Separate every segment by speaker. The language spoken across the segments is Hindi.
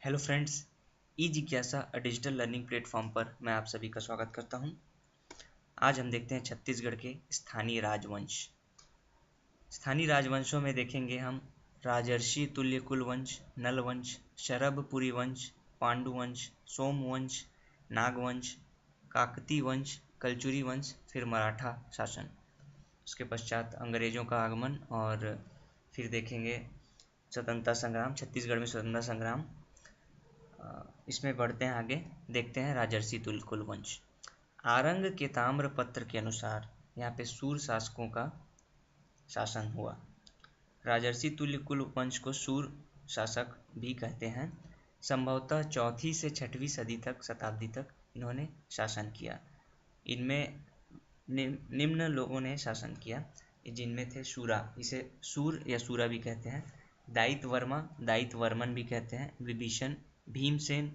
Speaker 1: हेलो फ्रेंड्स, ई जिज्ञासा डिजिटल लर्निंग प्लेटफॉर्म पर मैं आप सभी का स्वागत करता हूं। आज हम देखते हैं छत्तीसगढ़ के स्थानीय राजवंश। स्थानीय राजवंशों में देखेंगे हम राजर्षि तुल्यकुल वंश, नलवंश, शरभपुरी वंश, पांडुवंश, सोमवंश, नागवंश, काकती वंश, कलचुरी वंश, फिर मराठा शासन। उसके पश्चात अंग्रेजों का आगमन और फिर देखेंगे स्वतंत्रता संग्राम, छत्तीसगढ़ में स्वतंत्रता संग्राम। इसमें बढ़ते हैं आगे, देखते हैं राजर्षि तुल्यकुल वंश। आरंग के ताम्रपत्र के अनुसार यहाँ पे सूर शासकों का शासन हुआ। राजर्षि तुल्यकुल वंश को सूर शासक भी कहते हैं। संभवतः चौथी से छठवीं सदी तक शताब्दी तक इन्होंने शासन किया। इनमें निम्न लोगों ने शासन किया, जिनमें थे सूरा, इसे सूर या सूरा भी कहते हैं, दायित्य वर्मा, दायित्य वर्मन भी कहते हैं, विभीषण, भीमसेन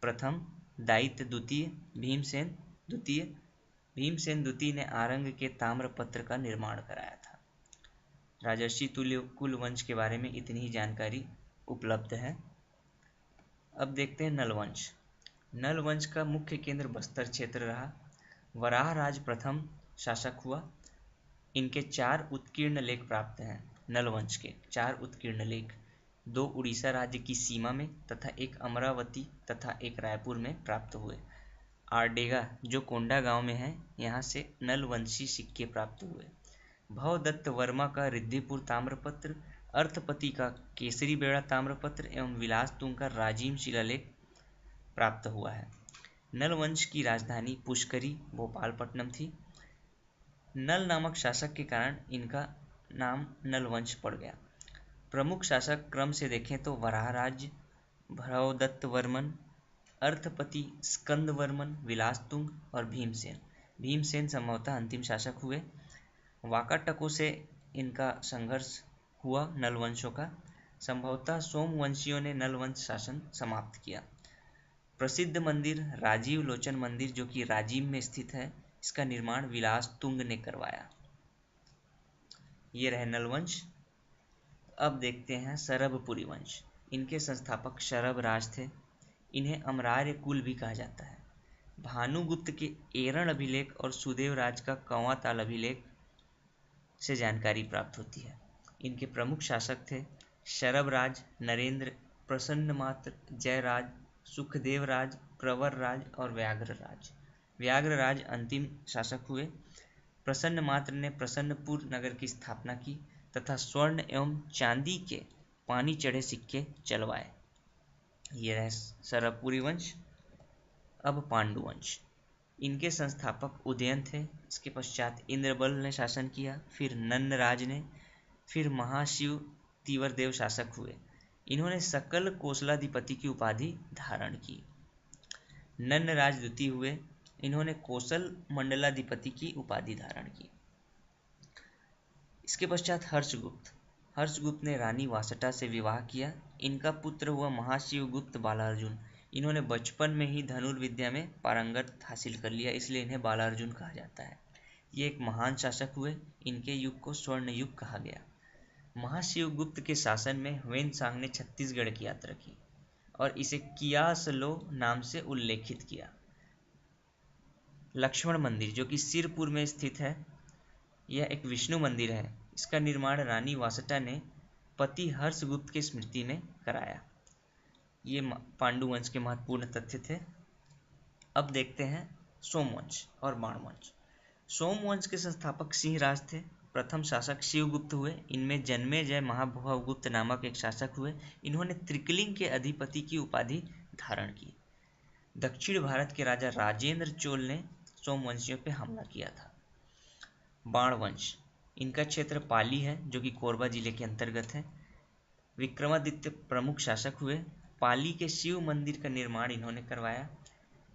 Speaker 1: प्रथम, दायित्य द्वितीय, भीमसेन द्वितीय। भीमसेन द्वितीय ने आरंग के ताम्रपत्र का निर्माण कराया था। राजर्षि तुल्यकुल वंश के बारे में इतनी ही जानकारी उपलब्ध है। अब देखते हैं नलवंश। नलवंश का मुख्य केंद्र बस्तर क्षेत्र रहा। वराहराज प्रथम शासक हुआ। इनके 4 उत्कीर्ण लेख प्राप्त हैं। नलवंश के 4 उत्कीर्ण लेख 2 उड़ीसा राज्य की सीमा में तथा एक अमरावती तथा एक रायपुर में प्राप्त हुए। आरडेगा जो कोंडा गांव में है, यहाँ से नलवंशी सिक्के प्राप्त हुए। भवदत्त वर्मा का रिद्धिपुर ताम्रपत्र, अर्थपति का केसरी बेड़ा ताम्रपत्र एवं विलास तुंग का राजिम शिलालेख प्राप्त हुआ है। नलवंश की राजधानी पुष्करी भोपालपट्टनम थी। नल नामक शासक के कारण इनका नाम नलवंश पड़ गया। प्रमुख शासक क्रम से देखें तो वराहराज, भवदत्त वर्मन, अर्थपति स्कंदवर्मन, विलासतुंग और भीमसेन। भीमसेन संभवतः अंतिम शासक हुए। वाकाटकों से इनका संघर्ष हुआ नलवंशों का। संभवतः सोमवंशियों ने नलवंश शासन समाप्त किया। प्रसिद्ध मंदिर राजीव लोचन मंदिर, जो कि राजिम में स्थित है, इसका निर्माण विलासतुंग ने करवाया। ये रहे नलवंश। अब देखते हैं शरभपुरी वंश। इनके संस्थापक शरभ राज थे। इन्हें अमरार्य कुल भी कहा जाता है। भानुगुप्त के एरण अभिलेख और सुदेव राज का कंवाताल अभिलेख से जानकारी प्राप्त होती है। इनके प्रमुख शासक थे शरभ राज, नरेंद्र, प्रसन्नमात्र, जयराज, सुखदेव राज, प्रवर राज और व्याघ्र राज। व्याघ्र राज अंतिम शासक हुए। प्रसन्नमात्र ने प्रसन्नपुर नगर की स्थापना की तथा स्वर्ण एवं चांदी के पानी चढ़े सिक्के चलवाए। ये रहे शरभपुरी वंश। अब पांडुवंश। इनके संस्थापक उदयन थे। इसके पश्चात इंद्रबल ने शासन किया, फिर नन्नराज ने, फिर महाशिव तीवरदेव शासक हुए। इन्होंने सकल कोसलाधिपति की उपाधि धारण की। नन्नराज द्वितीय हुए। इन्होंने कोसल मंडलाधिपति की उपाधि धारण की। इसके पश्चात हर्षगुप्त। हर्षगुप्त ने रानी वासटा से विवाह किया। इनका पुत्र हुआ महाशिवगुप्त बालार्जुन। इन्होंने बचपन में ही धनुर्विद्या में पारंगत हासिल कर लिया, इसलिए इन्हें बालार्जुन कहा जाता है। ये एक महान शासक हुए। इनके युग को स्वर्ण युग कहा गया। महाशिवगुप्त के शासन में ह्वेनसांग ने छत्तीसगढ़ की यात्रा की और इसे कियासलो नाम से उल्लेखित किया। लक्ष्मण मंदिर, जो कि सिरपुर में स्थित है, यह एक विष्णु मंदिर है। इसका निर्माण रानी वासटा ने पति हर्षगुप्त की स्मृति में कराया। ये पांडुवंश के महत्वपूर्ण तथ्य थे। अब देखते हैं सोमवंश और बाणवंश। सोमवंश के संस्थापक सिंहराज थे। प्रथम शासक शिवगुप्त हुए। इनमें जन्मेजय महाभवगुप्त नामक एक शासक हुए। इन्होंने त्रिकलिंग के अधिपति की उपाधि धारण की। दक्षिण भारत के राजा राजेंद्र चोल ने सोमवंशियों पर हमला किया था। बाणवंश। इनका क्षेत्र पाली है, जो कि कोरबा जिले के अंतर्गत है। विक्रमादित्य प्रमुख शासक हुए। पाली के शिव मंदिर का निर्माण इन्होंने करवाया।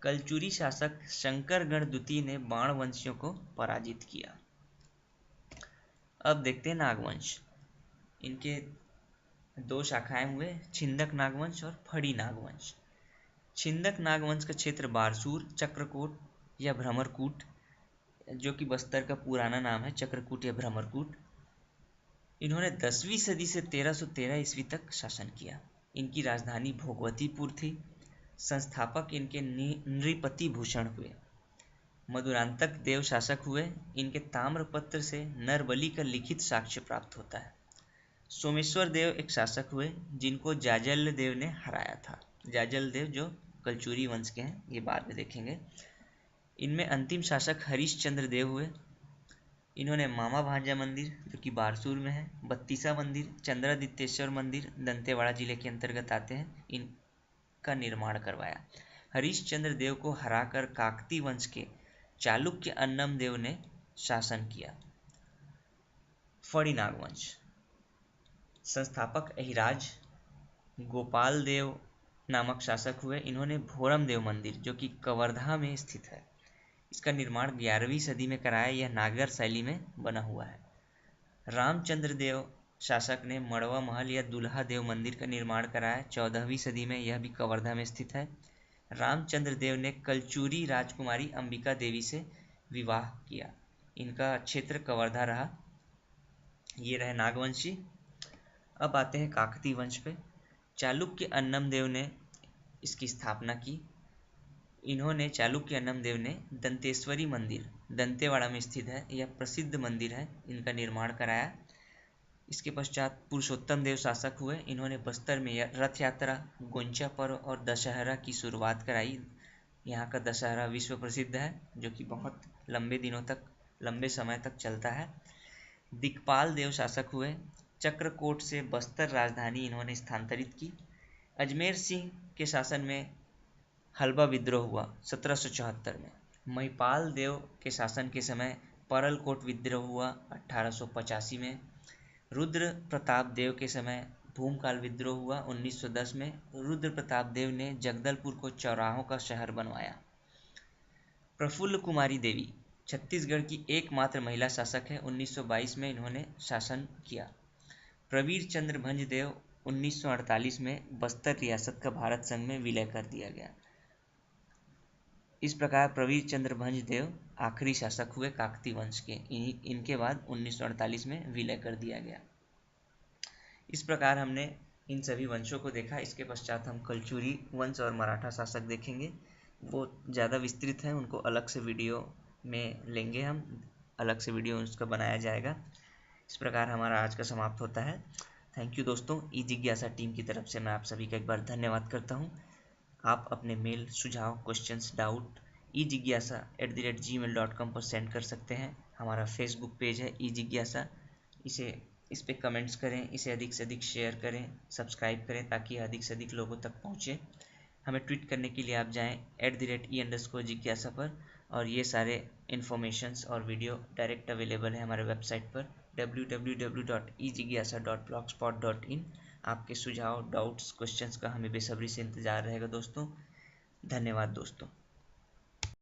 Speaker 1: कलचुरी शासक शंकरगढ़ द्वितीय ने बाणवंशियों को पराजित किया। अब देखते हैं नागवंश। इनके 2 शाखाएं हुए, छिंदक नागवंश और फड़ी नागवंश। छिंदक नागवंश का क्षेत्र बारसूर, चक्रकोट या भ्रमरकूट, जो कि बस्तर का पुराना नाम है, चक्रकूट या भ्रमरकूट। इन्होंने 10वीं सदी से 1313 ईस्वी तक शासन किया। इनकी राजधानी भोगवतीपुर थी। संस्थापक इनके नृपति भूषण हुए। मधुरांतक देव शासक हुए। इनके ताम्रपत्र से नरबली का लिखित साक्ष्य प्राप्त होता है। सोमेश्वर देव एक शासक हुए जिनको जाजल देव ने हराया था। जाजल देव जो कलचुरी वंश के हैं, ये बाद में देखेंगे। इनमें अंतिम शासक हरिश्चंद्र देव हुए। इन्होंने मामा भांजा मंदिर जो कि बारसूर में है, बत्तीसा मंदिर, चंद्रादित्येश्वर मंदिर दंतेवाड़ा जिले के अंतर्गत आते हैं, इनका निर्माण करवाया। हरिश्चंद्र देव को हराकर काकती वंश के चालुक्य अन्नम देव ने शासन किया। फणिनाग वंश संस्थापक अहिराज गोपाल देव नामक शासक हुए। इन्होंने भोरम देव मंदिर जो कि कवर्धा में स्थित है, इसका निर्माण 11वीं सदी में कराया। यह नागर शैली में बना हुआ है। रामचंद्र देव शासक ने मड़वा महल या दुल्हा देव मंदिर का निर्माण कराया 14वीं सदी में, यह भी कवर्धा में स्थित है। रामचंद्र देव ने कलचुरी राजकुमारी अंबिका देवी से विवाह किया। इनका क्षेत्र कवर्धा रहा। ये रहे नागवंशी। अब आते हैं काकती वंश पे। चालुक्य अन्नम देव ने इसकी स्थापना की। इन्होंने चालुक्य अन्नम देव ने दंतेश्वरी मंदिर दंतेवाड़ा में स्थित है, यह प्रसिद्ध मंदिर है, इनका निर्माण कराया। इसके पश्चात पुरुषोत्तम देव शासक हुए। इन्होंने बस्तर में रथ यात्रा, गोंचा पर्व और दशहरा की शुरुआत कराई। यहाँ का दशहरा विश्व प्रसिद्ध है जो कि बहुत लंबे समय तक चलता है। दिक्पाल देव शासक हुए। चक्रकोट से बस्तर राजधानी इन्होंने स्थानांतरित की। अजमेर सिंह के शासन में हलबा विद्रोह हुआ 1774 में। महिपाल देव के शासन के समय परलकोट विद्रोह हुआ 1885 में। रुद्र प्रताप देव के समय भूमकाल विद्रोह हुआ 1910 में। रुद्र प्रताप देव ने जगदलपुर को चौराहों का शहर बनवाया। प्रफुल्ल कुमारी देवी छत्तीसगढ़ की एकमात्र महिला शासक है। 1922 में इन्होंने शासन किया। प्रवीर चंद्र भंज देव 1948 में बस्तर रियासत का भारत संघ में विलय कर दिया गया। इस प्रकार प्रवीर चंद्र भंज देव आखिरी शासक हुए काकती वंश के। इनके बाद 1948 में विलय कर दिया गया। इस प्रकार हमने इन सभी वंशों को देखा। इसके पश्चात हम कलचुरी वंश और मराठा शासक देखेंगे। वो ज़्यादा विस्तृत हैं, उनको अलग से वीडियो में लेंगे हम, अलग से वीडियो उसका बनाया जाएगा। इस प्रकार हमारा आज का समाप्त होता है। थैंक यू दोस्तों। ई जिज्ञासा टीम की तरफ से मैं आप सभी का एक बार धन्यवाद करता हूँ। आप अपने मेल, सुझाव, क्वेश्चंस, डाउट ejigyasa@gmail.com पर सेंड कर सकते हैं। हमारा फेसबुक पेज है ई जिज्ञासा, इस पे कमेंट्स करें, इसे अधिक से अधिक शेयर करें, सब्सक्राइब करें ताकि अधिक से अधिक लोगों तक पहुँचे। हमें ट्वीट करने के लिए आप जाएं @e_जिज्ञासा पर, और ये सारे इन्फॉर्मेशंस और वीडियो डायरेक्ट अवेलेबल है हमारे वेबसाइट पर www.ejigyasa.blogspot.in। आपके सुझाव, डाउट्स, क्वेश्चंस का हमें बेसब्री से इंतज़ार रहेगा दोस्तों। धन्यवाद दोस्तों।